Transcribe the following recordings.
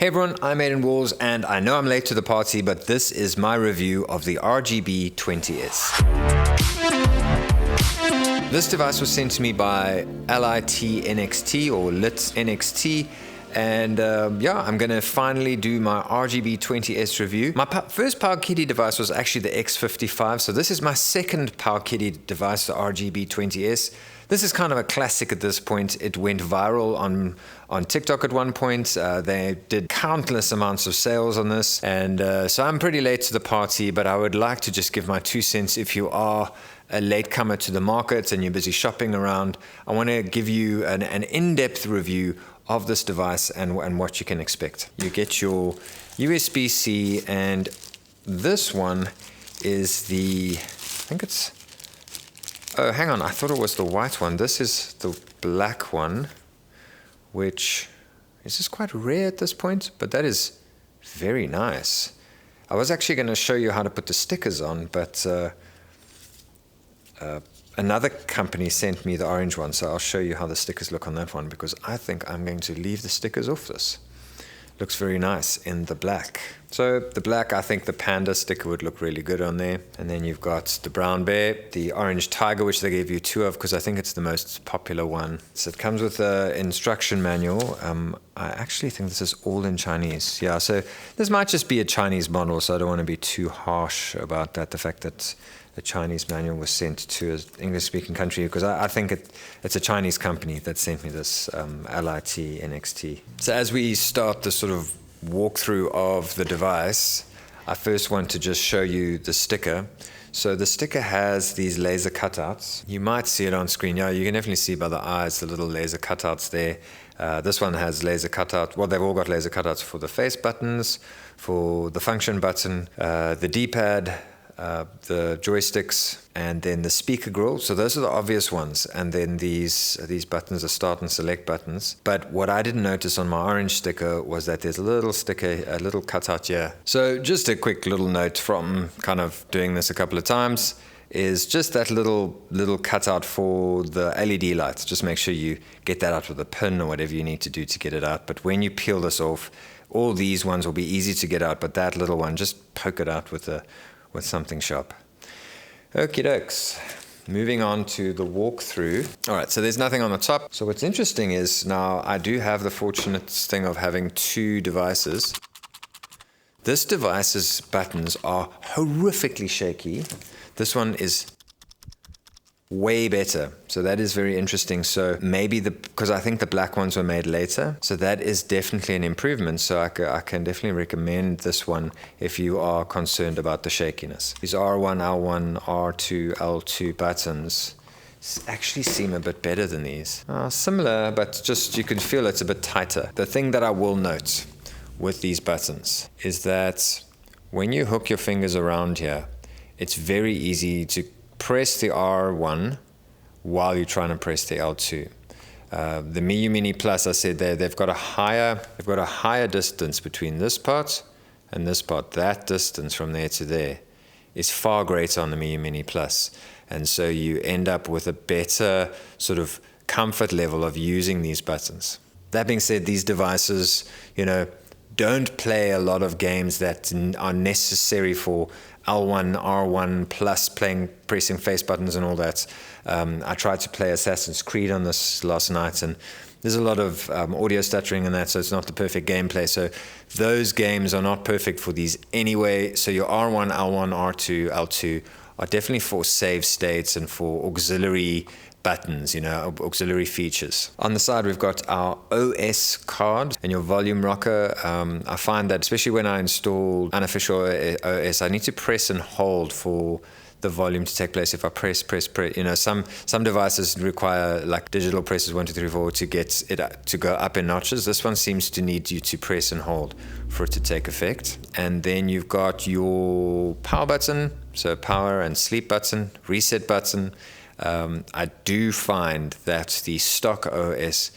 Hey everyone, I'm Aidan Walls, and I know I'm late to the party, but this is my review of the RGB20S. This device was sent to me by LIT NXT or LIT NXT, and yeah, I'm going to finally do my RGB20S review. My first Powkiddy device was actually the X55, so this is my second Powkiddy device, the RGB20S. This is kind of a classic at this point. It went viral on TikTok at one point. They did countless amounts of sales on this, and so I'm pretty late to the party, but I would like to just give my 2 cents. If you are a latecomer to the market and you're busy shopping around, I want to give you an in-depth review of this device and what you can expect. You get your USB-C, and this one is the, I think it's, oh, hang on, I thought it was the white one. This is the black one, which is just quite rare at this point, but that is very nice. I was actually going to show you how to put the stickers on, but another company sent me the orange one, so I'll show you how the stickers look on that one, because I think I'm going to leave the stickers off this. Looks very nice in the black. So the black, I think the panda sticker would look really good on there. And then you've got the brown bear, the orange tiger, which they gave you 2 of because I think it's the most popular one. So it comes with an instruction manual. I actually think this is all in Chinese. Yeah, so this might just be a Chinese model, so I don't want to be too harsh about that. The fact that a Chinese manual was sent to an English-speaking country, because I think it's a Chinese company that sent me this, LIT NXT. So as we start the sort of walkthrough of the device, I first want to just show you the sticker. So the sticker has these laser cutouts. You might see it on screen. Yeah, you can definitely see by the eyes the little laser cutouts there. This one has laser cutout. Well, they've all got laser cutouts for the face buttons, for the function button, the D-pad, the joysticks, and then the speaker grill. So those are the obvious ones. And then these buttons are start and select buttons. But what I didn't notice on my orange sticker was that there's a little sticker, a little cutout here. So just a quick little note from kind of doing this a couple of times is just that little cutout for the LED lights. Just make sure you get that out with a pin or whatever you need to do to get it out. But when you peel this off, all these ones will be easy to get out, but that little one, just poke it out with something sharp. Okie dokes. Moving on to the walkthrough. All right, so there's nothing on the top. So what's interesting is now I do have the fortunate thing of having 2 devices. This device's buttons are horrifically shaky. This one is way better. So that is very interesting. So maybe because I think the black ones were made later. So that is definitely an improvement. So I can definitely recommend this one if you are concerned about the shakiness. These R1, L1, R2, L2 buttons actually seem a bit better than these. Similar, but just you can feel it's a bit tighter. The thing that I will note with these buttons is that when you hook your fingers around here, it's very easy to press the R1 while you're trying to press the L2. The Miu Mini Plus, I said they've got a higher distance between this part and this part. That distance from there to there is far greater on the Miu Mini Plus, and so you end up with a better sort of comfort level of using these buttons. That being said, these devices, don't play a lot of games that are necessary for L1, R1 plus pressing face buttons and all that. I tried to play Assassin's Creed on this last night, and there's a lot of audio stuttering and that, so it's not the perfect gameplay. So those games are not perfect for these anyway. So your R1, L1, R2, L2 are definitely for save states and for auxiliary buttons, auxiliary features. On the side, we've got our OS card and your volume rocker. I find that especially when I install Unofficial OS, I need to press and hold for the volume to take place. If I press, some devices require like digital presses 1, 2, 3, 4 to get it to go up in notches. This one seems to need you to press and hold for it to take effect. And then you've got your power button, so power and sleep button, reset button. I do find that the StockOS,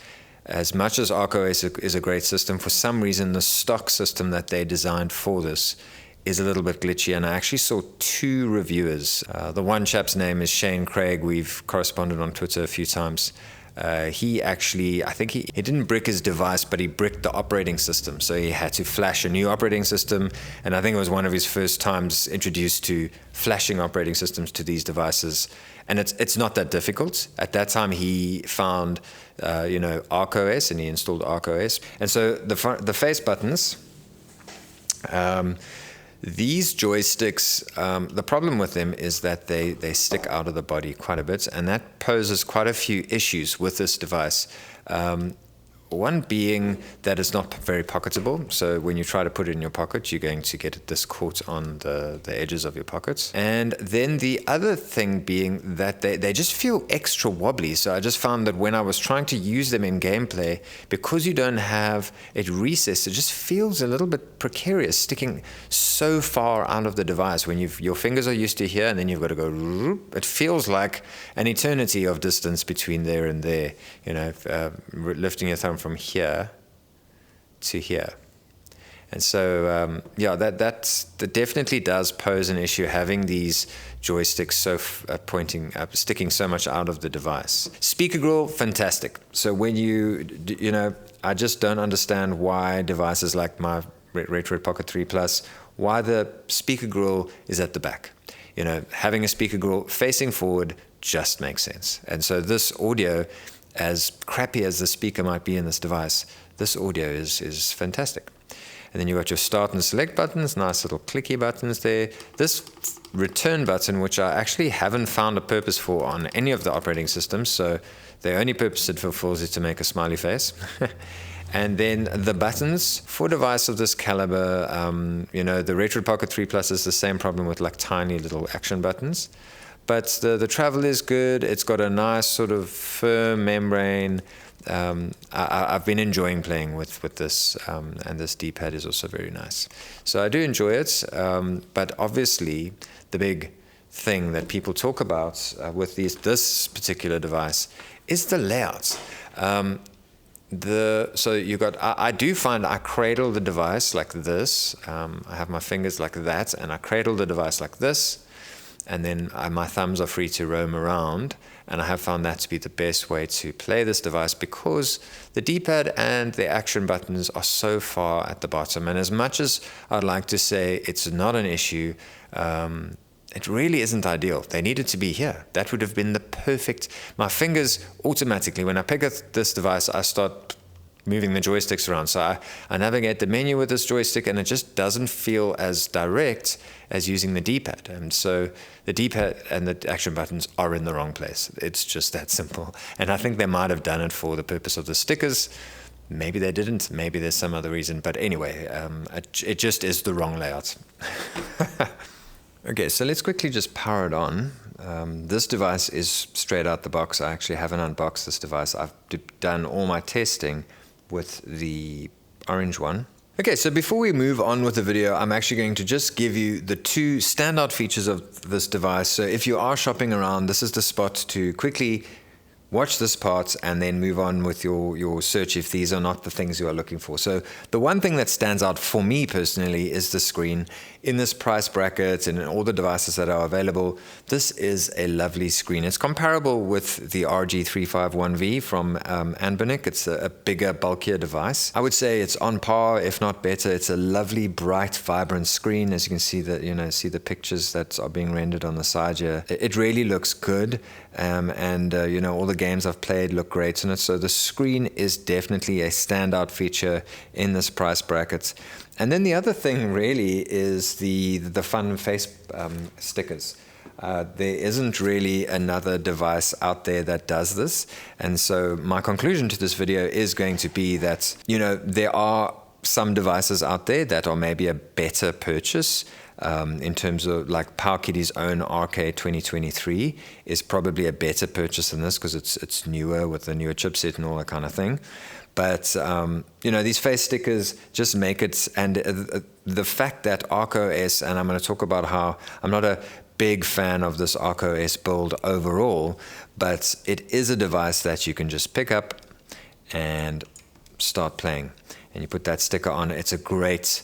as much as ArkOS is a great system, for some reason the stock system that they designed for this is a little bit glitchy, and I actually saw 2 reviewers. The one chap's name is Shane Craig. We've corresponded on Twitter a few times. he actually, I think he didn't brick his device, but he bricked the operating system. So he had to flash a new operating system, and I think it was one of his first times introduced to flashing operating systems to these devices. And it's not that difficult. At that time, he found, ArkOS, and he installed ArkOS. And so the face buttons, these joysticks, the problem with them is that they stick out of the body quite a bit, and that poses quite a few issues with this device. One being that it's not very pocketable, so when you try to put it in your pocket, you're going to get this caught on the edges of your pockets. And then the other thing being that they just feel extra wobbly. So I just found that when I was trying to use them in gameplay, because you don't have it recessed, it just feels a little bit precarious, sticking so far out of the device. When your fingers are used to here, and then you've got to go, it feels like an eternity of distance between there and there, lifting your thumb from here to here. And so, that definitely does pose an issue, having these joysticks sticking so much out of the device. Speaker grill, fantastic. So when I just don't understand why devices like my RetroArch Pocket 3 Plus, why the speaker grill is at the back. Having a speaker grill facing forward just makes sense. And so this audio, as crappy as the speaker might be in this device, this audio is fantastic. And then you've got your start and select buttons, nice little clicky buttons there. This return button, which I actually haven't found a purpose for on any of the operating systems, so the only purpose it fulfills is to make a smiley face. And then the buttons for a device of this caliber, the RetroArch Pocket 3 Plus is the same problem with like tiny little action buttons. But the travel is good. It's got a nice sort of firm membrane. I've been enjoying playing with this, and this D-pad is also very nice. So I do enjoy it, but obviously the big thing that people talk about with this particular device is the layout. I do find I cradle the device like this. I have my fingers like that, and I cradle the device like this. And then my thumbs are free to roam around, and I have found that to be the best way to play this device, because the D-pad and the action buttons are so far at the bottom. And as much as I'd like to say it's not an issue, it really isn't ideal. They needed to be here. That would have been the perfect. My fingers automatically, when I pick up this device, I start moving the joysticks around. So I navigate the menu with this joystick, and it just doesn't feel as direct as using the D-pad. And so the D-pad and the action buttons are in the wrong place. It's just that simple. And I think they might have done it for the purpose of the stickers. Maybe they didn't. Maybe there's some other reason. But anyway, it just is the wrong layout. Okay, so let's quickly just power it on. This device is straight out the box. I actually haven't unboxed this device. I've done all my testing with the orange one. Okay, so before we move on with the video, I'm actually going to just give you the two standout features of this device. So if you are shopping around, this is the spot to quickly watch this part and then move on with your search if these are not the things you are looking for. So the one thing that stands out for me personally is the screen. In this price bracket and in all the devices that are available, this is a lovely screen. It's comparable with the RG351V from Anbernic. It's a bigger, bulkier device. I would say it's on par, if not better. It's a lovely, bright, vibrant screen. As you can see, see the pictures that are being rendered on the side here. It really looks good, and all the games I've played look great in it. So the screen is definitely a standout feature in this price bracket. And then the other thing really is the fun face stickers. There isn't really another device out there that does this. And so my conclusion to this video is going to be that, there are some devices out there that are maybe a better purchase. In terms of like Powkiddy's own RK2023 is probably a better purchase than this, because it's newer with the newer chipset and all that kind of thing. But these face stickers just make it, and the fact that ArkOS, and I'm going to talk about how I'm not a big fan of this ArkOS build overall, but it is a device that you can just pick up and start playing, and you put that sticker on. It's a great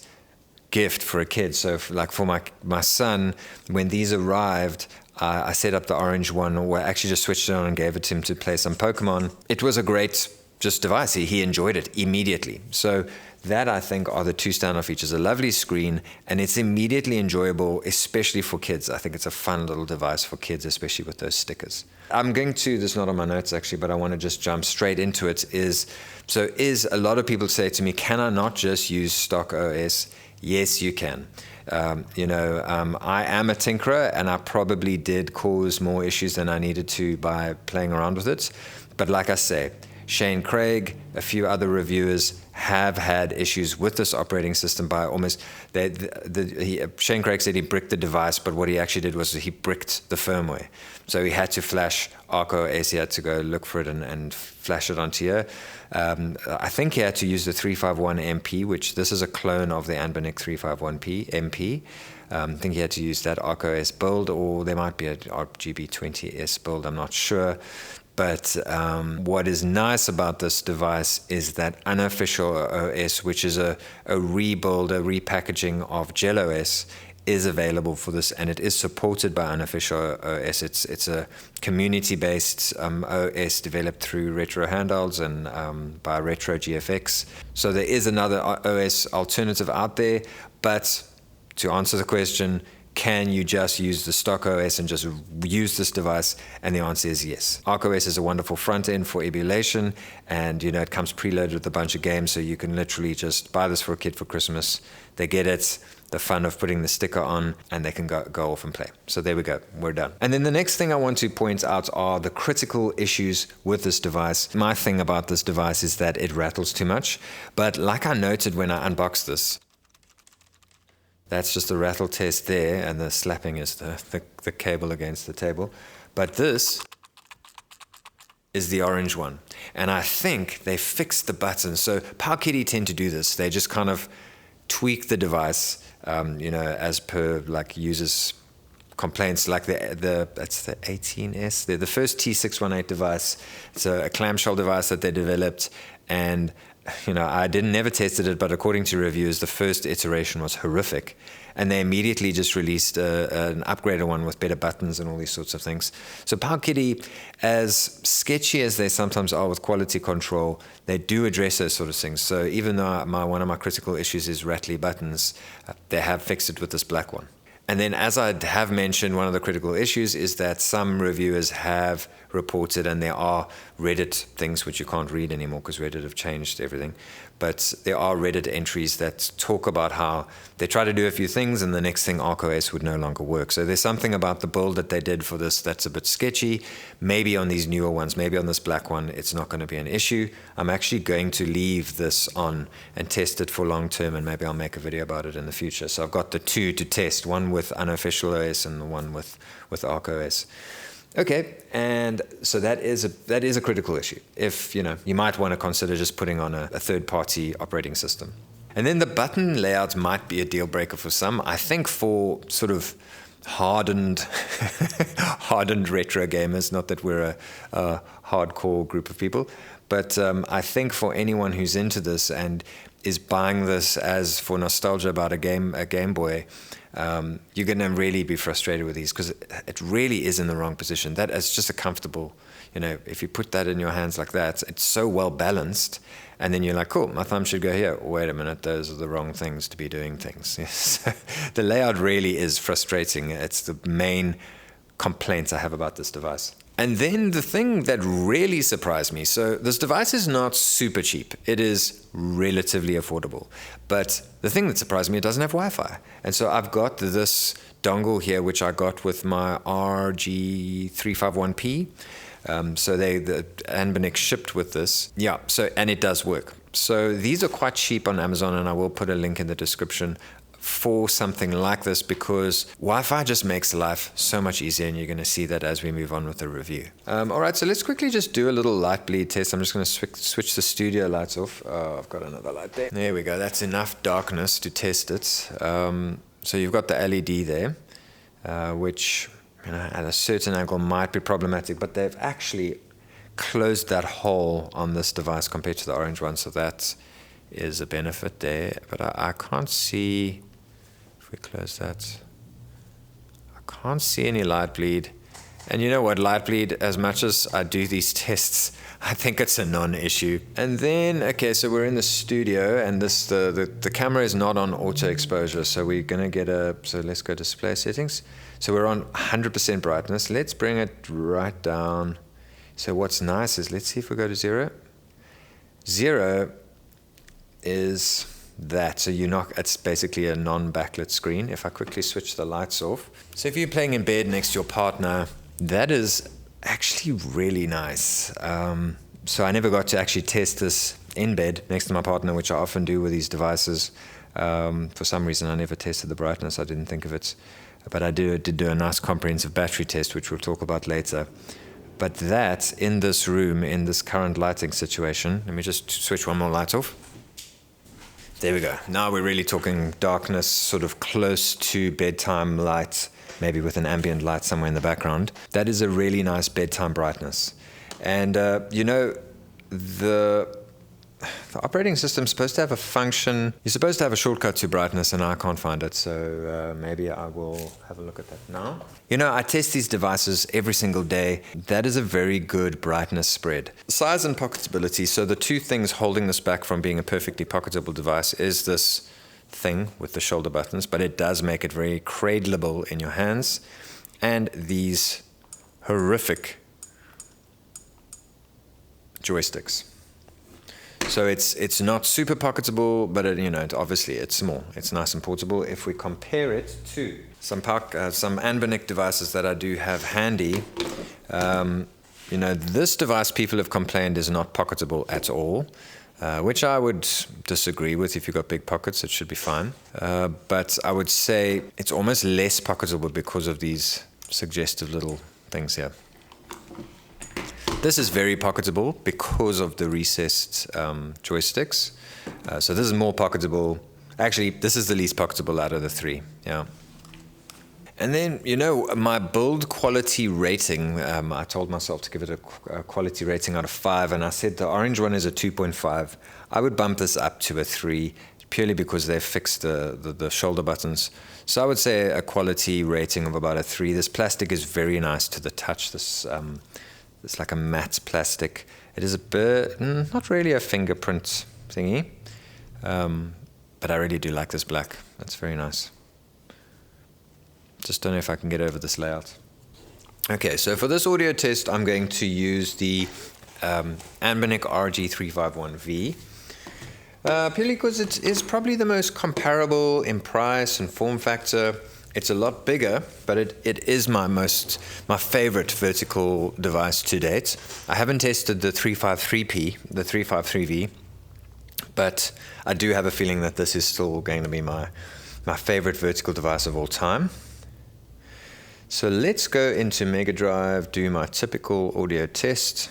gift for a kid. So for my son, when these arrived, I set up the orange one, or actually just switched it on and gave it to him to play some Pokemon. It was a great just device. He enjoyed it immediately. So that, I think, are the two standout features. A lovely screen, and it's immediately enjoyable, especially for kids. I think it's a fun little device for kids, especially with those stickers. I'm going to, this is not on my notes actually, but I want to just jump straight into it, is a lot of people say to me, can I not just use StockOS? Yes, you can. I am a tinkerer, and I probably did cause more issues than I needed to by playing around with it. But like I say, Shane Craig, a few other reviewers have had issues with this operating system by almost, Shane Craig said he bricked the device, but what he actually did was he bricked the firmware. So he had to flash ArkOS, he had to go look for it and flash it onto here. I think he had to use the 351MP, which this is a clone of the Anbernic RG351V. I think he had to use that ArkOS build, or there might be a RGB20S build, I'm not sure. But what is nice about this device is that Unofficial OS, which is a rebuild, a repackaging of GelOS, is available for this, and it is supported by Unofficial OS. It's a community-based OS developed through Retro Handhelds and by Retro GFX. So there is another OS alternative out there, but to answer the question, can you just use the stock OS and just use this device? And the answer is yes. ArkOS is a wonderful front end for emulation, and it comes preloaded with a bunch of games, so you can literally just buy this for a kid for Christmas. They get it, the fun of putting the sticker on, and they can go off and play. So there we go, we're done. And then the next thing I want to point out are the critical issues with this device. My thing about this device is that it rattles too much, but like I noted when I unboxed this, that's just a rattle test there, and the slapping is the cable against the table. But this is the orange one. And I think they fixed the button. So Powkiddy tend to do this. They just kind of tweak the device, as per like users' complaints, like that's the 18S. They're the first T618 device. It's a clamshell device that they developed, and I never tested it, but according to reviews, the first iteration was horrific. And they immediately just released an upgraded one with better buttons and all these sorts of things. So Powkiddy, as sketchy as they sometimes are with quality control, they do address those sort of things. So even though one of my critical issues is rattly buttons, they have fixed it with this black one. And then, as I have mentioned, one of the critical issues is that some reviewers have reported, and there are Reddit things which you can't read anymore because Reddit have changed everything, but there are Reddit entries that talk about how they try to do a few things and the next thing ArkOS would no longer work. So there's something about the build that they did for this that's a bit sketchy. Maybe on these newer ones, maybe on this black one, it's not going to be an issue. I'm actually going to leave this on and test it for long term, and maybe I'll make a video about it in the future. So I've got the two to test, one with Unofficial OS and the one with ArkOS. Okay, and so that is a critical issue. If you might want to consider just putting on a third-party operating system. And then the button layout might be a deal breaker for some. I think for sort of hardened retro gamers, not that we're a hardcore group of people, but I think for anyone who's into this and is buying this as for nostalgia about a Game Boy, you're going to really be frustrated with these because it really is in the wrong position. That is just a comfortable, if you put that in your hands like that, it's so well balanced, and then you're like, cool, my thumb should go here. Wait a minute, those are the wrong things to be doing things. So the layout really is frustrating. It's the main complaint I have about this device. And then the thing that really surprised me, so this device is not super cheap. It is relatively affordable. But the thing that surprised me, it doesn't have Wi-Fi. And so I've got this dongle here, which I got with my RG351V. So the Anbernic shipped with this. Yeah, and it does work. So these are quite cheap on Amazon, and I will put a link in the description for something like this, because Wi-Fi just makes life so much easier, and you're going to see that as we move on with the review. All right, so let's quickly just do a little light bleed test. I'm just going to switch the studio lights off. I've got another light there. There we go. That's enough darkness to test it. So you've got the LED there, which at a certain angle might be problematic, but they've actually closed that hole on this device compared to the orange one, so that is a benefit there. But I can't see. If we close that, I Can't see any light bleed. And you know what, light bleed, as much as I do these tests, I think it's a non-issue. And then, okay, so we're in the studio, and this the camera is not on auto exposure, so we're gonna get so let's go display settings. So we're on 100% brightness. Let's bring it right down. So what's nice is, let's see if we go to 0. 0 is that, so it's basically a non-backlit screen. If I quickly switch the lights off. So if you're playing in bed next to your partner, that is actually really nice. So I never got to actually test this in bed next to my partner, which I often do with these devices. For some reason, I never tested the brightness. I didn't think of it. But I did do a nice comprehensive battery test, which we'll talk about later. But that, in this room, in this current lighting situation, let me just switch one more light off. There we go. Now we're really talking darkness, sort of close to bedtime light, maybe with an ambient light somewhere in the background. That is a really nice bedtime brightness. And, you know, the operating system's supposed to have a function. You're supposed to have a shortcut to brightness, and I can't find it, so maybe I will have a look at that now. You know, I test these devices every single day. That is a very good brightness spread. Size and pocketability, so the two things holding this back from being a perfectly pocketable device is this thing with the shoulder buttons, but it does make it very cradleable in your hands, and these horrific joysticks. So it's not super pocketable, but you know, obviously it's small. It's nice and portable. If we compare it to some Anbernic devices that I do have handy, you know, this device people have complained is not pocketable at all, which I would disagree with. If you've got big pockets, it should be fine. But I would say it's almost less pocketable because of these suggestive little things here. This is very pocketable because of the recessed joysticks. So this is more pocketable. Actually, this is the least pocketable out of the three. Yeah. And then, you know, my build quality rating, I told myself to give it a quality rating out of 5, and I said the orange one is a 2.5. I would bump this up to a 3, purely because they've fixed the shoulder buttons. So I would say a quality rating of about a 3. This plastic is very nice to the touch. It's like a matte plastic. It is not really a fingerprint thingy, but I really do like this black. It's very nice. Just don't know if I can get over this layout. Okay, so for this audio test, I'm going to use the Anbernic RG351V, purely because it is probably the most comparable in price and form factor. It's a lot bigger, but it is my favorite vertical device to date. I haven't tested the 353V, but I do have a feeling that this is still going to be my favorite vertical device of all time. So let's go into Mega Drive, do my typical audio test.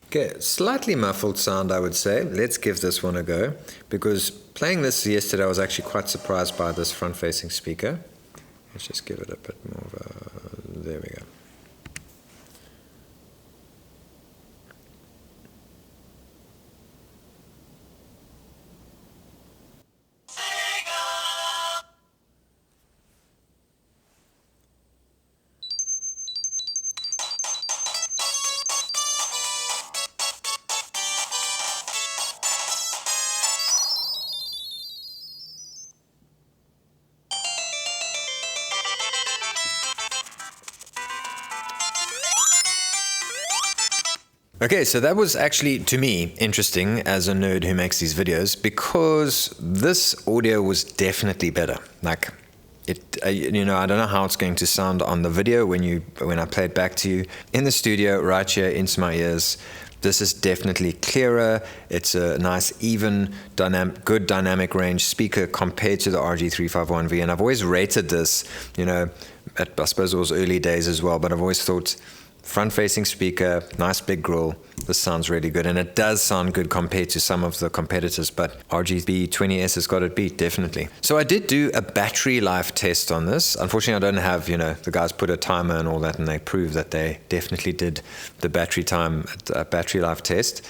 Okay, slightly muffled sound, I would say. Let's give this one a go, because playing this yesterday I was actually quite surprised by this front-facing speaker. Let's just give it a bit more of a... There we go. Okay, so that was actually, to me, interesting as a nerd who makes these videos, because this audio was definitely better. Like, you know, I don't know how it's going to sound on the video when I play it back to you. In the studio, right here into my ears, this is definitely clearer. It's a nice, even, good dynamic range speaker compared to the RG351V. And I've always rated this, you know, I suppose it was early days as well, but I've always thought front-facing speaker, nice big grille. This sounds really good, and it does sound good compared to some of the competitors, but RGB20S has got it beat, definitely. So I did do a battery life test on this. Unfortunately, I don't have, the guys put a timer and all that, and they proved that they definitely did the battery life test.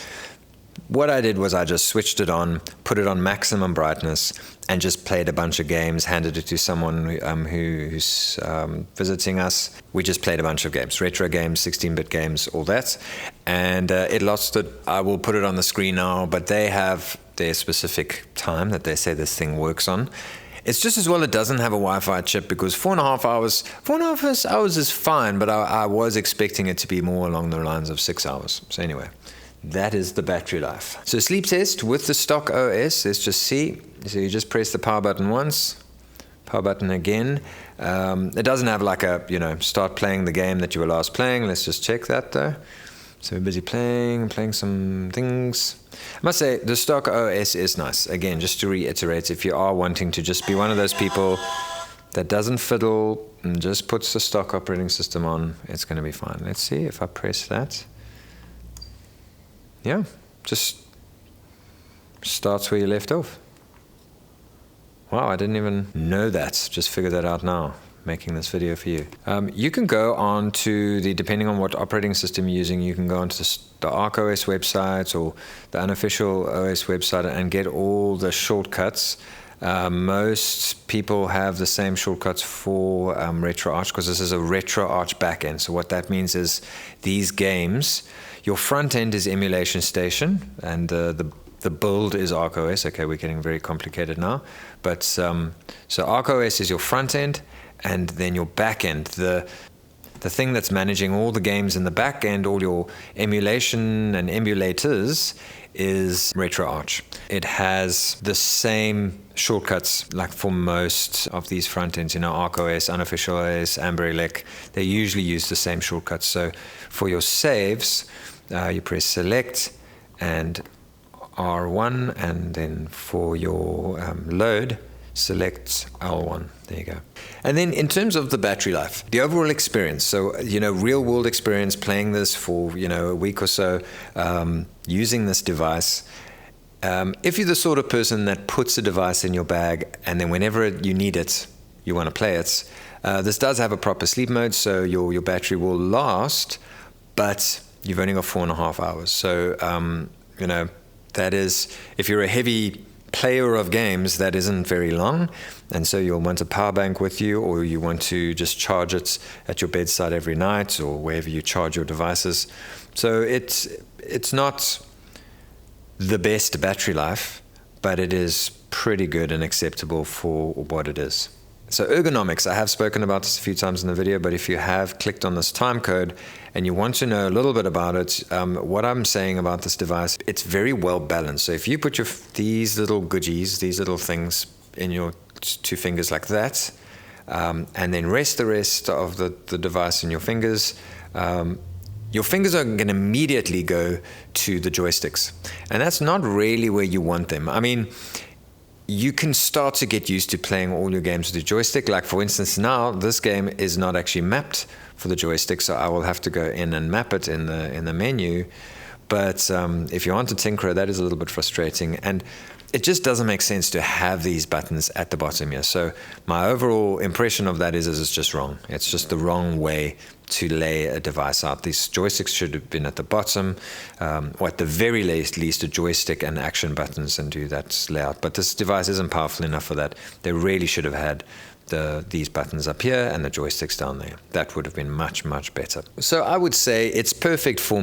What I did was I just switched it on, put it on maximum brightness, and just played a bunch of games, handed it to someone who's visiting us. We just played a bunch of games, retro games, 16-bit games, all that. And it lost it. I will put it on the screen now, but they have their specific time that they say this thing works on. It's just as well it doesn't have a Wi-Fi chip, because 4.5 hours is fine, but I was expecting it to be more along the lines of 6 hours. So anyway, that is the battery life. So sleep test with the stock OS, let's just see. So you just press the power button once, power button again. It doesn't have like a, start playing the game that you were last playing. Let's just check that though. So we're busy playing some things. I must say, the stock OS is nice. Again, just to reiterate, if you are wanting to just be one of those people that doesn't fiddle and just puts the stock operating system on, it's going to be fine. Let's see if I press that. Yeah, just starts where you left off. Wow, I didn't even know that. Just figured that out now, making this video for you. You can go on to depending on what operating system you're using, you can go onto the ArkOS website or the Unofficial OS website and get all the shortcuts. Most people have the same shortcuts for RetroArch, because this is a RetroArch backend. So what that means is these games, your front end is Emulation Station, and the build is ArkOS. Okay, we're getting very complicated now. But so ArkOS is your front end, and then your back end, the thing that's managing all the games in the back end, all your emulation and emulators, is RetroArch. It has the same shortcuts like for most of these front ends, ArkOS, UnofficialOS, AmberElec. They usually use the same shortcuts. So for your saves, you press select and R1, and then for your load, select L1. There you go. And then in terms of the battery life, the overall experience, so, real world experience playing this for, a week or so, using this device. If you're the sort of person that puts a device in your bag and then whenever you need it, you want to play it, this does have a proper sleep mode, so your battery will last, but you've only got 4.5 hours. So, that is, if you're a heavy player of games, that isn't very long, and so you'll want a power bank with you, or you want to just charge it at your bedside every night or wherever you charge your devices. So it's not the best battery life, but it is pretty good and acceptable for what it is. So Ergonomics, I have spoken about this a few times in the video, but if you have clicked on this time code and you want to know a little bit about it, what I'm saying about this device, it's very well balanced. So if you put these little goodies, these little things in your two fingers like that, and then rest the rest of the device in your fingers are going to immediately go to the joysticks. And that's not really where you want them. I mean, you can start to get used to playing all your games with the joystick. Like for instance, now this game is not actually mapped for the joystick, so I will have to go in and map it in the menu. But if you want to tinker, that is a little bit frustrating, and it just doesn't make sense to have these buttons at the bottom here. So my overall impression of that is it's just wrong. It's just the wrong way to lay a device out. These joysticks should have been at the bottom, or at the very least a joystick and action buttons, and do that layout. But this device isn't powerful enough for that. They really should have had these buttons up here and the joysticks down there. That would have been much, much better. So I would say it's perfect for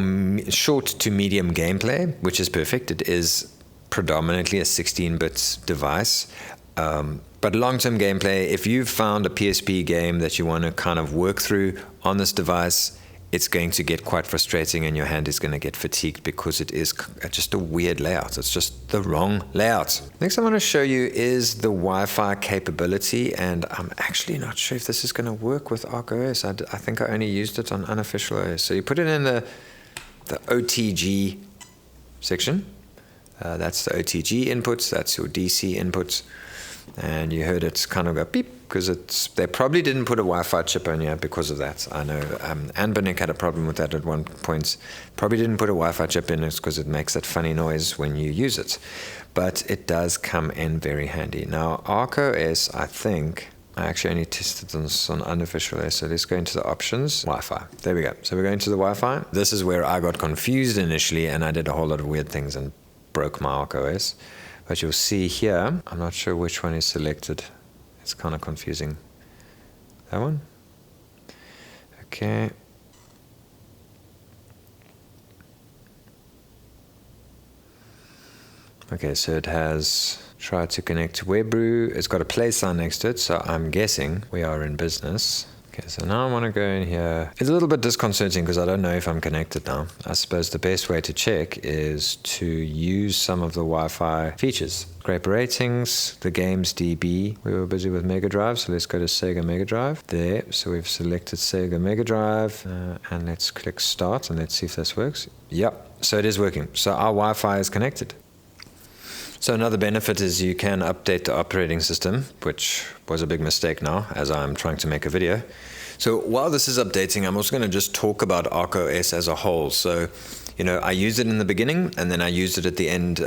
short to medium gameplay, which is perfect. It is predominantly a 16-bit device. But long-term gameplay, if you've found a PSP game that you want to kind of work through on this device, it's going to get quite frustrating and your hand is going to get fatigued because it is just a weird layout. It's just the wrong layout. Next I want to show you is the Wi-Fi capability, and I'm actually not sure if this is going to work with ArkOS. I think I only used it on Unofficial OS. So you put it in the OTG section. That's the OTG inputs, that's your DC inputs, and you heard it kind of go beep, because they probably didn't put a Wi-Fi chip on here because of that. I know Anbernic had a problem with that at one point. Probably didn't put a Wi-Fi chip in it because it makes that funny noise when you use it. But it does come in very handy. Now, ArkOS, I think, I actually only tested this on Unofficial OS, so let's go into the options. Wi-Fi. There we go. So we're going to the Wi-Fi. This is where I got confused initially, and I did a whole lot of weird things and broke my ArkOS. But you'll see here, I'm not sure which one is selected. It's kind of confusing. That one? Okay. Okay, so it has tried to connect to Webrew. It's got a play sign next to it, so I'm guessing we are in business. Okay, so now I want to go in here. It's a little bit disconcerting because I don't know if I'm connected now. I suppose the best way to check is to use some of the Wi-Fi features. Scraper ratings, the games DB. We were busy with Mega Drive, so let's go to Sega Mega Drive. There, so we've selected Sega Mega Drive, and let's click Start, and let's see if this works. Yep, so it is working. So our Wi-Fi is connected. So another benefit is you can update the operating system, which was a big mistake now, as I'm trying to make a video. So while this is updating, I'm also going to just talk about ArkOS as a whole. So, you know, I used it in the beginning, and then I used it at the end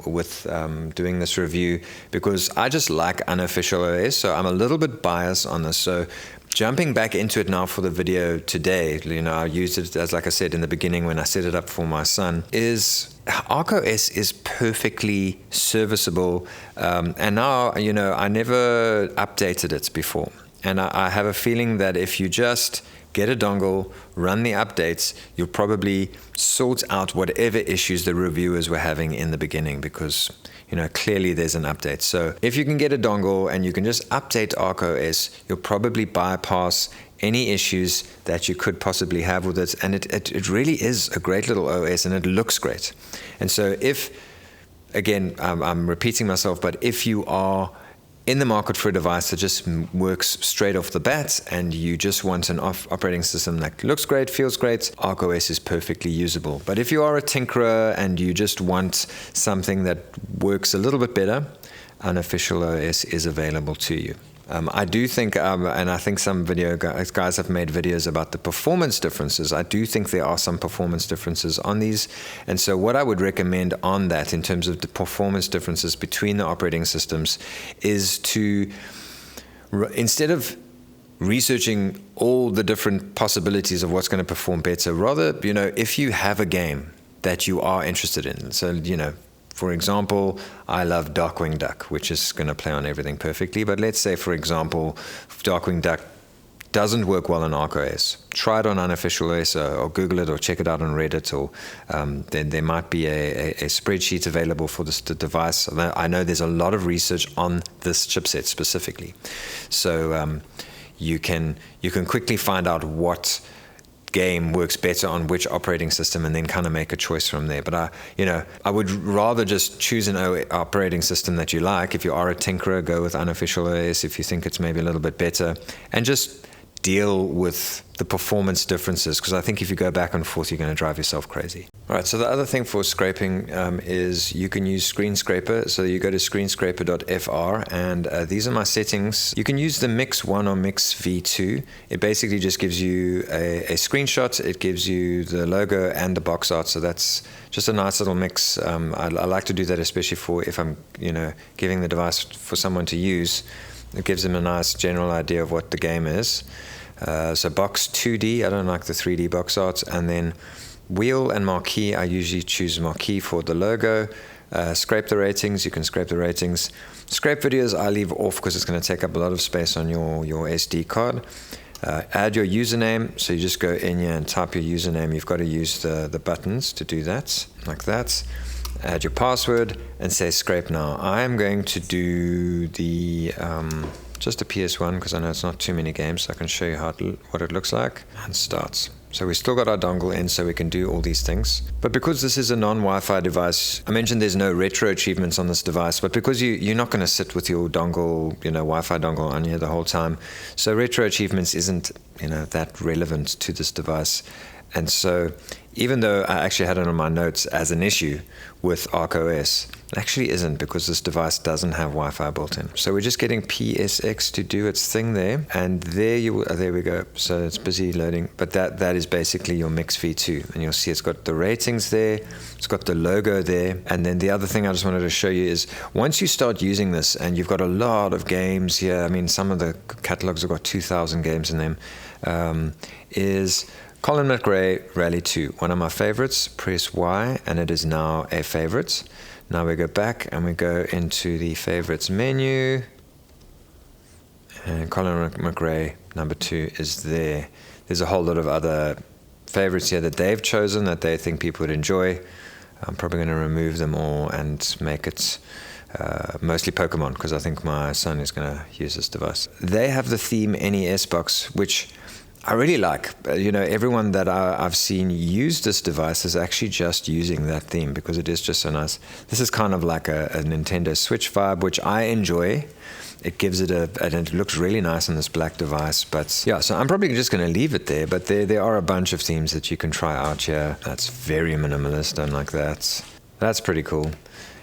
with doing this review, because I just like Unofficial OS, so I'm a little bit biased on this. So jumping back into it now for the video today, you know, I used it, as like I said in the beginning when I set it up for my son, is ArkOS is perfectly serviceable. And now, you know, I never updated it before. And I have a feeling that if you just get a dongle, run the updates, you'll probably sort out whatever issues the reviewers were having in the beginning, because, you know, clearly there's an update. So if you can get a dongle and you can just update ArkOS, you'll probably bypass any issues that you could possibly have with it. And it really is a great little OS, and it looks great. And so if, again, I'm repeating myself, but if you are in the market for a device that just works straight off the bat and you just want an operating system that looks great, feels great, ArkOS is perfectly usable. But if you are a tinkerer and you just want something that works a little bit better, Unofficial OS is available to you. I do think, and I think some video guys have made videos about the performance differences. I do think there are some performance differences on these. And so what I would recommend on that in terms of the performance differences between the operating systems is to, instead of researching all the different possibilities of what's going to perform better, rather, you know, if you have a game that you are interested in, so, you know, for example, I love Darkwing Duck, which is going to play on everything perfectly. But let's say, for example, Darkwing Duck doesn't work well on ArkOS. Try it on Unofficial OS, or Google it, or check it out on Reddit, or then there might be a spreadsheet available for this device. I know there's a lot of research on this chipset specifically. So you can quickly find out what game works better on which operating system, and then kind of make a choice from there. But I would rather just choose an operating system that you like. If you are a tinkerer, go with Unofficial OS. If you think it's maybe a little bit better, and just deal with the performance differences, because I think if you go back and forth, you're going to drive yourself crazy. All right, so the other thing for scraping is you can use Screen Scraper. So you go to screenscraper.fr, and these are my settings. You can use the Mix 1 or Mix V2. It basically just gives you a screenshot. It gives you the logo and the box art. So that's just a nice little mix. I like to do that, especially for if I'm giving the device for someone to use. It gives them a nice general idea of what the game is. So box 2D, I don't like the 3D box art. And then wheel and marquee, I usually choose marquee for the logo. Scrape the ratings, you can scrape the ratings. Scrape videos, I leave off because it's going to take up a lot of space on your SD card. Add your username, so you just go in here and type your username. You've got to use the buttons to do that, like that. Add your password and say scrape now. I am going to do the just a PS1 because I know it's not too many games, so I can show you what it looks like. And starts. So we still got our dongle in, so we can do all these things. But because this is a non-Wi-Fi device, I mentioned there's no retro achievements on this device, but because you're not going to sit with your dongle, Wi-Fi dongle on here the whole time, so retro achievements isn't, that relevant to this device. And so even though I actually had it on my notes as an issue with ArkOS, it actually isn't, because this device doesn't have Wi-Fi built in. So we're just getting PSX to do its thing there, and there we go. So it's busy loading, but that is basically your mix v2, and you'll see it's got the ratings there, it's got the logo there. And then the other thing I just wanted to show you is, once you start using this and you've got a lot of games here, I mean, some of the catalogs have got 2,000 games in them, is Colin McRae Rally 2, one of my favorites. Press Y and it is now a favorite. Now we go back and we go into the favorites menu, and Colin McRae number 2 is there. There's a whole lot of other favorites here that they've chosen that they think people would enjoy. I'm probably going to remove them all and make it mostly Pokemon, because I think my son is going to use this device. They have the theme NES box, which I really like. You know, everyone that I've seen use this device is actually just using that theme, because it is just so nice. This is kind of like a Nintendo Switch vibe, which I enjoy. It gives it and it looks really nice on this black device. But yeah, so I'm probably just going to leave it there. But there are a bunch of themes that you can try out here. That's very minimalist. Don't like that. That's pretty cool.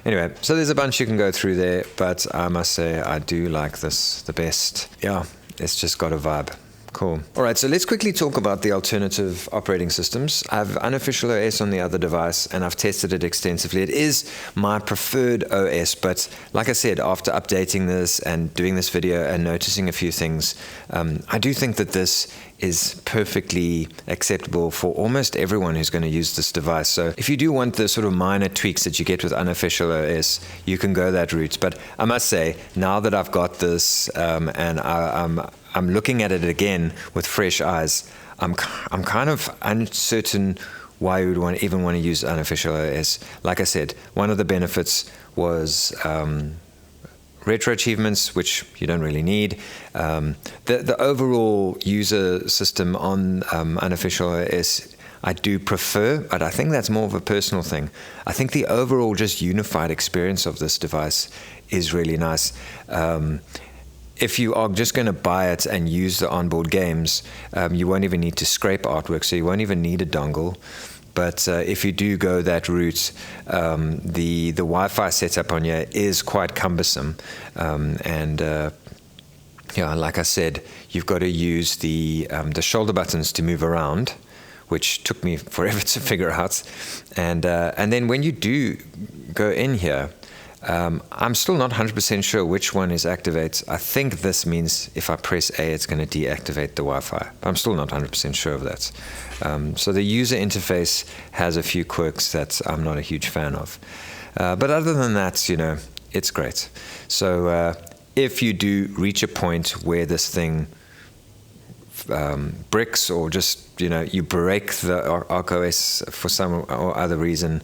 Anyway, so there's a bunch you can go through there, but I must say I do like this the best. Yeah, it's just got a vibe. Cool. All right, so let's quickly talk about the alternative operating systems. I have Unofficial OS on the other device, and I've tested it extensively. It is my preferred OS, but like I said, after updating this and doing this video and noticing a few things, I do think that this is perfectly acceptable for almost everyone who's going to use this device. So if you do want the sort of minor tweaks that you get with Unofficial OS, you can go that route. But I must say, now that I've got this and I'm looking at it again with fresh eyes, I'm kind of uncertain why you would even want to use Unofficial OS. Like I said, one of the benefits was retro achievements, which you don't really need. The overall user system on Unofficial OS I do prefer, but I think that's more of a personal thing. I think the overall just unified experience of this device is really nice. If you are just going to buy it and use the onboard games, you won't even need to scrape artwork, so you won't even need a dongle. But if you do go that route, the Wi-Fi setup on here is quite cumbersome. Yeah, like I said, you've got to use the shoulder buttons to move around, which took me forever to figure out. And then when you do go in here, I'm still not 100% sure which one is activate. I think this means if I press A, it's going to deactivate the Wi-Fi. I'm still not 100% sure of that. So the user interface has a few quirks that I'm not a huge fan of. But other than that, you know, it's great. So if you do reach a point where this thing bricks, or just, you know, you break the ArkOS for some or other reason,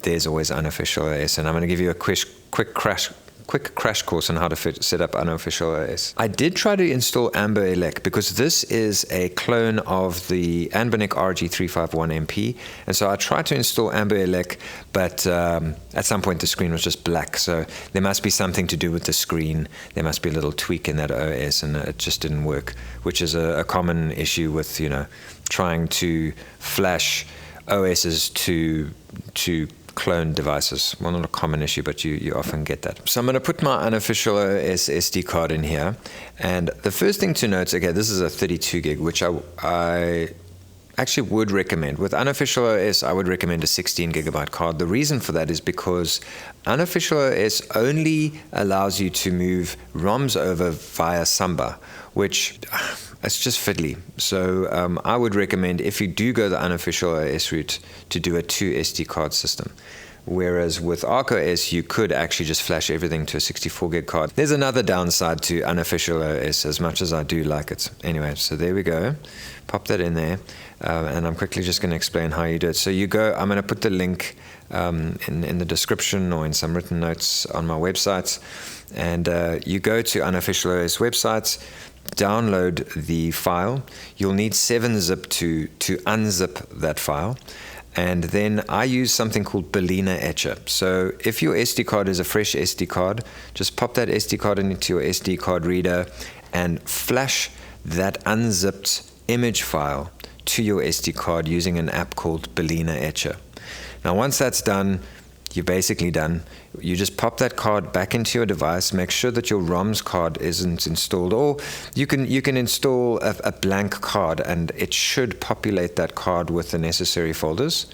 there's always Unofficial OS, and I'm going to give you a quick crash course on how to set up Unofficial OS. I did try to install AmberElec because this is a clone of the Anbernic RG351V, and so I tried to install AmberElec, but at some point the screen was just black, so there must be something to do with the screen. There must be a little tweak in that OS, and it just didn't work, which is a common issue with, you know, trying to flash OSs to clone devices. Well, not a common issue, but you often get that. So I'm going to put my Unofficial OS SD card in here, and the first thing to note, okay, this is a 32 gig, which I actually would recommend. With Unofficial OS, I would recommend a 16 gigabyte card. The reason for that is because Unofficial OS only allows you to move ROMs over via Samba, which it's just fiddly. So I would recommend, if you do go the Unofficial OS route, to do a 2 SD card system. Whereas with ArkOS, you could actually just flash everything to a 64 gig card. There's another downside to Unofficial OS, as much as I do like it. Anyway, so there we go. Pop that in there. And I'm quickly just going to explain how you do it. So you go, I'm going to put the link in the description or in some written notes on my website. And you go to Unofficial OS websites, download the file. You'll need 7-zip to unzip that file. And then I use something called Berliner Etcher. So if your SD card is a fresh SD card, just pop that SD card into your SD card reader and flash that unzipped image file to your SD card using an app called Bellina Etcher. Now, once that's done, you're basically done. You just pop that card back into your device, make sure that your ROMs card isn't installed, or you can install a blank card and it should populate that card with the necessary folders.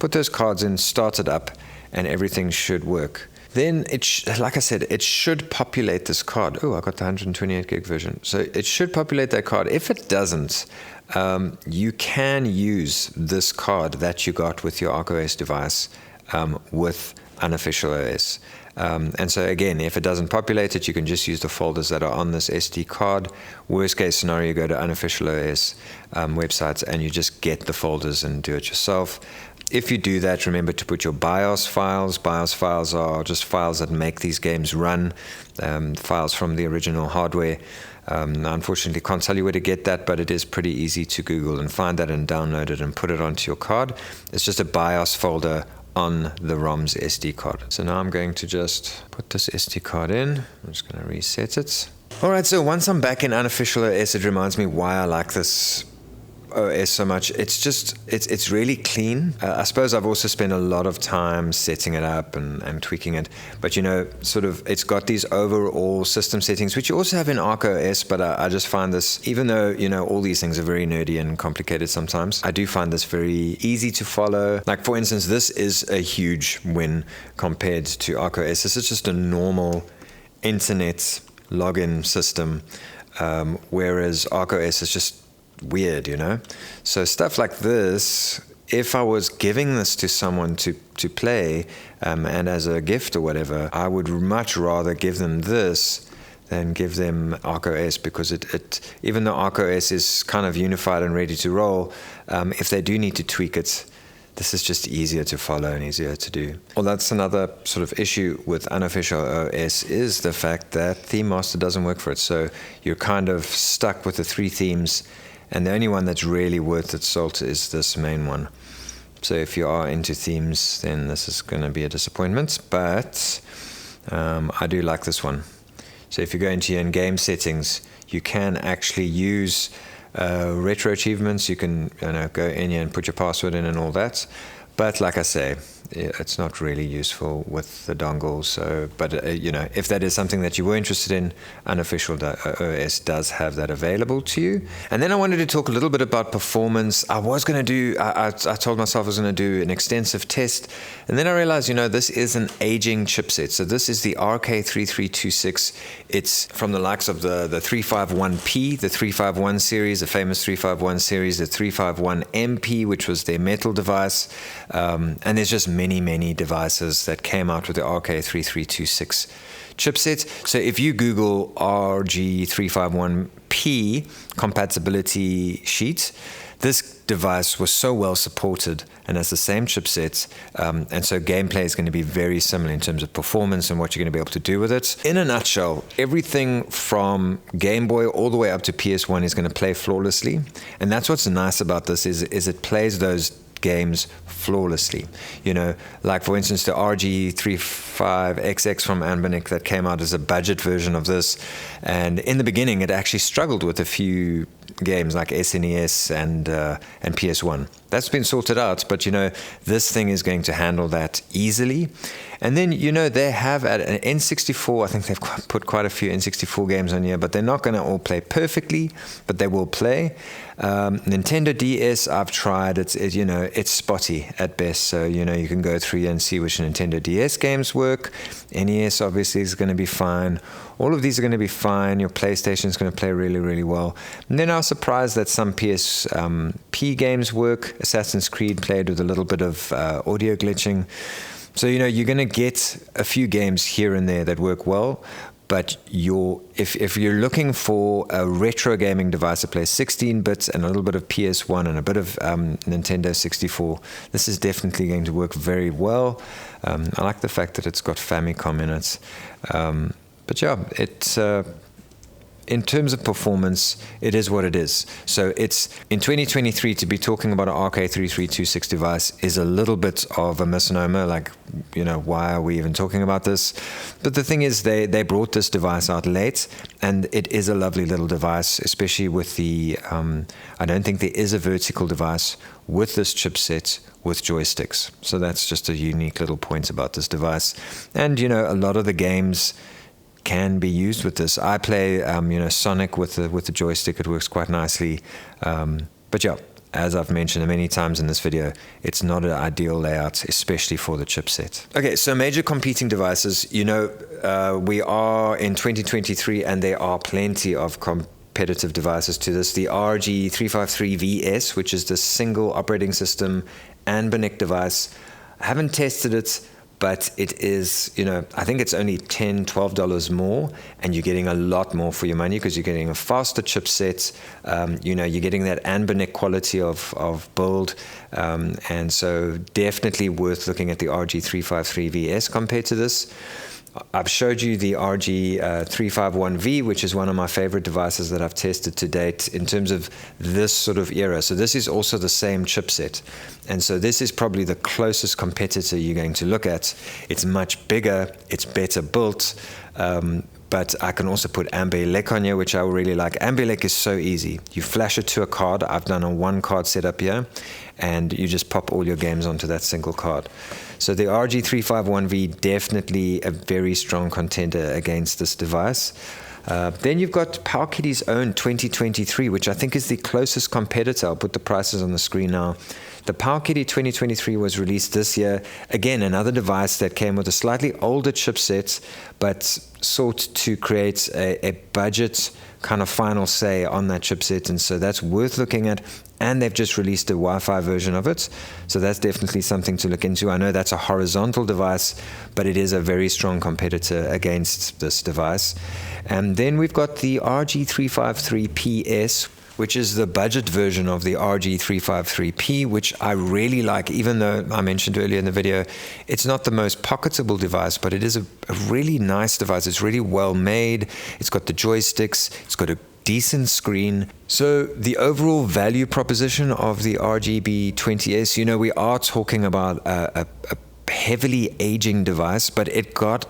Put those cards in, start it up, and everything should work. Then, like I said, it should populate this card. Oh, I got the 128 gig version. So it should populate that card. If it doesn't, you can use this card that you got with your ArkOS device with Unofficial OS. And so again, if it doesn't populate it, you can just use the folders that are on this SD card. Worst case scenario, you go to UnofficialOS websites and you just get the folders and do it yourself. If you do that, remember to put your BIOS files. BIOS files are just files that make these games run, files from the original hardware. I unfortunately can't tell you where to get that, but it is pretty easy to Google and find that and download it and put it onto your card. It's just a BIOS folder on the ROM's SD card. So now I'm going to just put this SD card in. I'm just going to reset it. All right, so once I'm back in Unofficial OS, it reminds me why I like this OS so much. It's really clean. I suppose I've also spent a lot of time setting it up and tweaking it, but sort of it's got these overall system settings, which you also have in ArkOS, but I just find this, even though all these things are very nerdy and complicated sometimes, I do find this very easy to follow. Like, for instance, this is a huge win compared to ArkOS. This is just a normal internet login system, whereas ArkOS is just weird, So stuff like this, if I was giving this to someone to play and as a gift or whatever, I would much rather give them this than give them ArkOS, because it even though ArkOS is kind of unified and ready to roll, if they do need to tweak it, this is just easier to follow and easier to do. Well, that's another sort of issue with Unofficial OS, is the fact that Theme Master doesn't work for it. So you're kind of stuck with the 3 themes, and the only one that's really worth its salt is this main one. So if you are into themes, then this is going to be a disappointment, but I do like this one. So if you go into your in-game settings, you can actually use retro achievements. You can go in here and put your password in and all that. But like I say, it's not really useful with the dongle. So, but if that is something that you were interested in, Unofficial OS does have that available to you. And then I wanted to talk a little bit about performance. I was going to do, I told myself I was going to do an extensive test, and then I realized, this is an aging chipset. So this is the RK3326. It's from the likes of the 351P, the 351 series, the famous 351 series, the 351MP, which was their metal device. And there's just many devices that came out with the RK3326 chipset. So if you Google RG351P compatibility sheet, this device was so well supported and has the same chipset, and so gameplay is going to be very similar in terms of performance and what you're going to be able to do with it. In a nutshell, everything from Game Boy all the way up to PS1 is going to play flawlessly, and that's what's nice about this is it plays those games flawlessly. Like for instance the RG35XX from Anbernic that came out as a budget version of this, and in the beginning it actually struggled with a few games like SNES and PS1. That's been sorted out, but this thing is going to handle that easily. And then they have at an N64, I think they've put quite a few N64 games on here, but they're not going to all play perfectly, but they will play. Nintendo DS, I've tried. It's spotty at best. So you can go through and see which Nintendo DS games work. NES obviously is going to be fine. All of these are going to be fine. Your PlayStation is going to play really, really well. And then I was surprised that some PSP games work. Assassin's Creed played with a little bit of audio glitching. So you're going to get a few games here and there that work well. But if you're looking for a retro gaming device that plays 16 bits and a little bit of PS1 and a bit of Nintendo 64, this is definitely going to work very well. I like the fact that it's got Famicom in it. But yeah, in terms of performance, it is what it is. So it's in 2023 to be talking about an RK3326 device is a little bit of a misnomer. Like, why are we even talking about this? But the thing is, they brought this device out late, and it is a lovely little device, especially with the, I don't think there is a vertical device with this chipset with joysticks. So that's just a unique little point about this device. And, a lot of the games can be used with this. I play, Sonic with the joystick. It works quite nicely. But yeah, as I've mentioned many times in this video, it's not an ideal layout, especially for the chipset. Okay, so major competing devices. We are in 2023, and there are plenty of competitive devices to this. The RG353VS, which is the single operating system Anbernic device. I haven't tested it, but it is, I think it's only $10, $12 more, and you're getting a lot more for your money because you're getting a faster chipset, you're getting that Anbernic quality of build, and so definitely worth looking at the RG353VS compared to this. I've showed you the RG351V, which is one of my favorite devices that I've tested to date in terms of this sort of era. So this is also the same chipset. And so this is probably the closest competitor you're going to look at. It's much bigger, it's better built, but I can also put AmberElec on here, which I really like. AmberElec is so easy. You flash it to a card. I've done a one card setup here, and you just pop all your games onto that single card. So the RG351V, definitely a very strong contender against this device. Then you've got Powkiddy's own 2023, which I think is the closest competitor. I'll put the prices on the screen now. The Powkiddy 2023 was released this year. Again, another device that came with a slightly older chipset, but sought to create a budget kind of final say on that chipset, and so that's worth looking at. And they've just released a Wi-Fi version of it, so that's definitely something to look into. I know that's a horizontal device, but it is a very strong competitor against this device. And then we've got the RG353PS, which is the budget version of the RG353P, which I really like, even though I mentioned earlier in the video, it's not the most pocketable device, but it is a really nice device. It's really well made. It's got the joysticks. It's got a decent screen. So the overall value proposition of the RGB20S, we are talking about a heavily aging device, but it got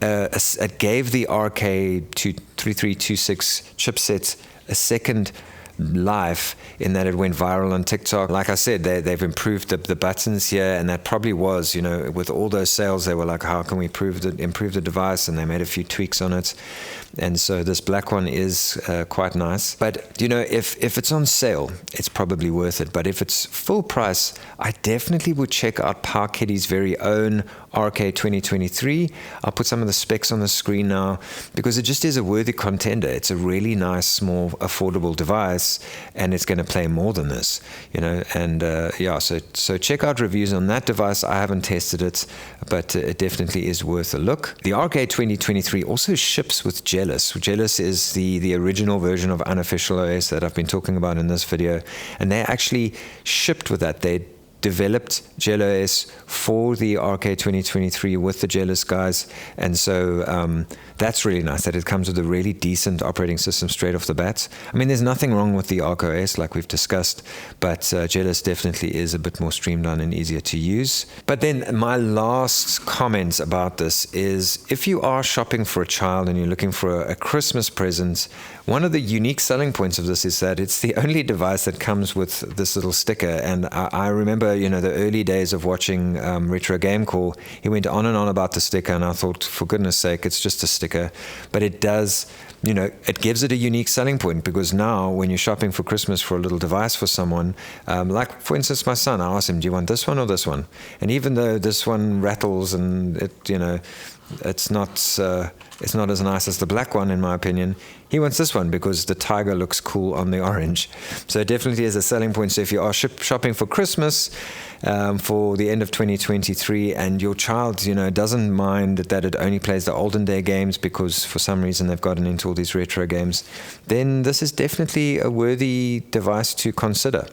it gave the RK3326 chipset a second life in that it went viral on TikTok. Like I said, they've improved the buttons here, and that probably was, with all those sales, they were like, how can we improve the device? And they made a few tweaks on it. And so this black one is quite nice. But, if it's on sale, it's probably worth it. But if it's full price, I definitely would check out Powkiddy's very own RK 2023. I'll put some of the specs on the screen now because it just is a worthy contender. It's a really nice, small, affordable device, and it's going to play more than this, and so check out reviews on that device. I haven't tested it, but it definitely is worth a look. The RK 2023 also ships with Jealous. Jealous is the original version of Unofficial OS that I've been talking about in this video, and they actually shipped with that. They developed GelOS for the RK 2023 with the Jealous guys, and so that's really nice that it comes with a really decent operating system straight off the bat. I mean, there's nothing wrong with the ArkOS like we've discussed, but Jealous definitely is a bit more streamlined and easier to use. But then my last comment about this is, if you are shopping for a child and you're looking for a Christmas present, one of the unique selling points of this is that it's the only device that comes with this little sticker. And I remember, the early days of watching Retro Game Call, he went on and on about the sticker, and I thought, for goodness sake, it's just a sticker. But it does, it gives it a unique selling point, because now when you're shopping for Christmas for a little device for someone, like for instance my son, I asked him, do you want this one or this one? And even though this one rattles and it's not as nice as the black one, in my opinion, he wants this one because the tiger looks cool on the orange. So it definitely is a selling point. So if you are shopping for Christmas for the end of 2023, and your child doesn't mind that it only plays the olden day games because for some reason they've gotten into all these retro games, then this is definitely a worthy device to consider.